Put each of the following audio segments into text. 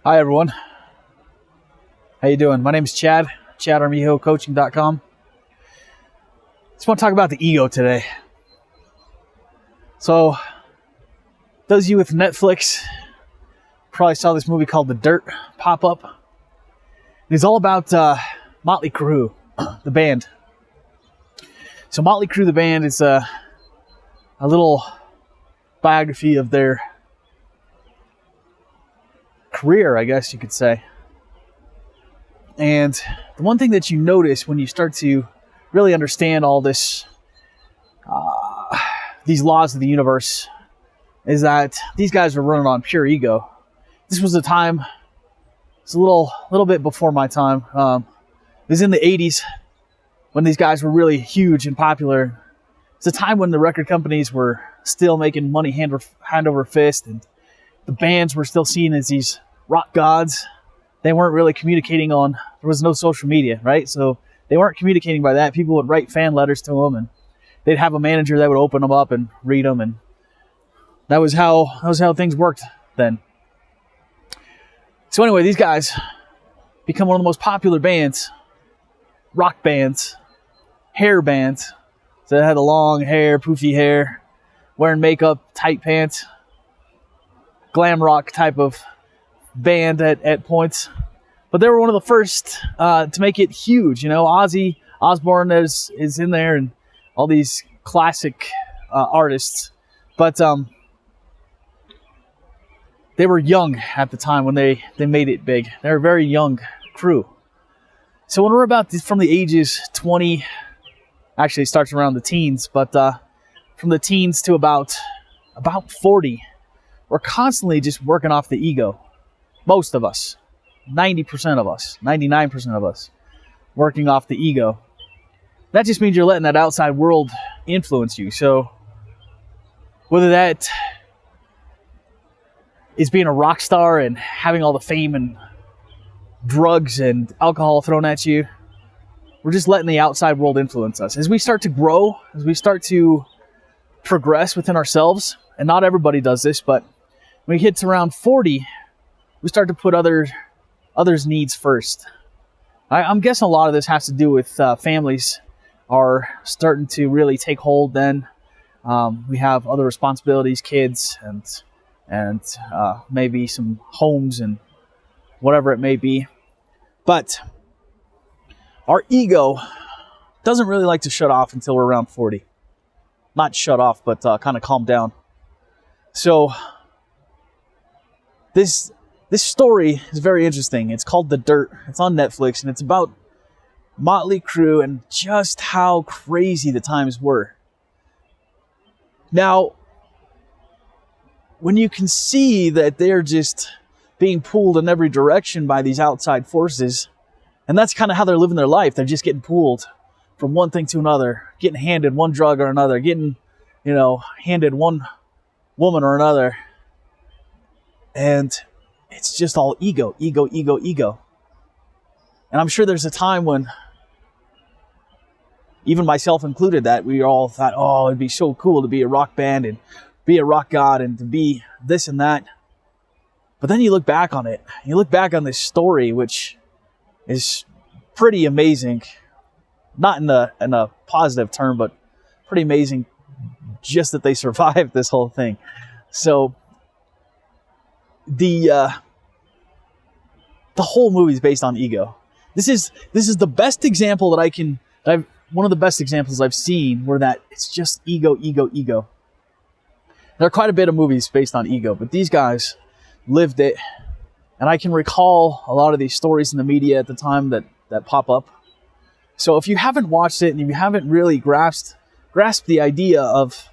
Hi everyone. How you doing? My name is Chad, Armijo.coaching.com. Just want to talk about the ego today. So, those of you with Netflix probably saw this movie called The Dirt pop up. It's all about Motley Crue, the band. So Motley Crue, the band, is a little biography of their career, I guess you could say. And the one thing that you notice when you start to really understand all this, these laws of the universe, is that these guys were running on pure ego. This was a time, it's a little bit before my time. It was in the 80s when these guys were really huge and popular. It's a time when the record companies were still making money hand over fist, and the bands were still seen as these rock gods. They weren't really communicating on, there was no social media, right? So they weren't communicating by that. People would write fan letters to them, and they'd have a manager that would open them up and read them, and that was how things worked then. So anyway, these guys become one of the most popular bands, rock bands, hair bands. So they had the long hair, poofy hair, wearing makeup, tight pants, glam rock type of band at points. But they were one of the first to make it huge. You know, Ozzy Osbourne is in there, and all these classic artists. But they were young at the time when they made it big. They were a very young crew. So when we're about from the ages 20, actually it starts around the teens, but from the teens to about 40, we're constantly just working off the ego. Most of us, 90% of us, 99% of us, working off the ego. That just means you're letting that outside world influence you. So whether that is being a rock star and having all the fame and drugs and alcohol thrown at you, we're just letting the outside world influence us. As we start to grow, as we start to progress within ourselves, and not everybody does this, but when we hit to around 40, we start to put others' needs first. I'm guessing a lot of this has to do with families are starting to really take hold then. We have other responsibilities, kids, and maybe some homes and whatever it may be. But our ego doesn't really like to shut off until we're around 40. Not shut off, but kind of calm down. So this story is very interesting. It's called The Dirt. It's on Netflix, and it's about Motley Crue and just how crazy the times were. Now, when you can see that they're just being pulled in every direction by these outside forces, and that's kind of how they're living their life. They're just getting pulled from one thing to another, getting handed one drug or another, getting, handed one woman or another. And it's just all ego. And I'm sure there's a time when, even myself included, that we all thought, oh, it'd be so cool to be a rock band and be a rock god and to be this and that. But then you look back on it. You look back on this story, which is pretty amazing. Not in a positive term, but pretty amazing just that they survived this whole thing. So the whole movie is based on ego. This is the best example one of the best examples I've seen where that it's just ego. There are quite a bit of movies based on ego, but these guys lived it. And I can recall a lot of these stories in the media at the time that pop up. So if you haven't watched it and you haven't really grasped the idea of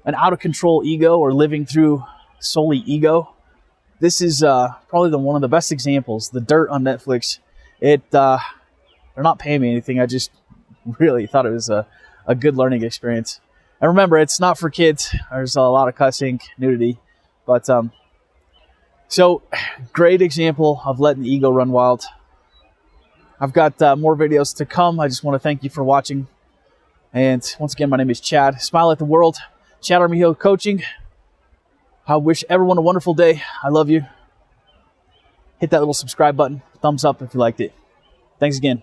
an out-of-control ego or living through solely ego, this is probably one of the best examples. The Dirt on Netflix. They're not paying me anything. I just really thought it was a good learning experience. And remember, it's not for kids. There's a lot of cussing, nudity. But so, great example of letting the ego run wild. I've got more videos to come. I just want to thank you for watching. And once again, my name is Chad. Smile at the world. Chad Armijo Coaching. I wish everyone a wonderful day. I love you. hit that little subscribe button, thumbs up if you liked it. Thanks again.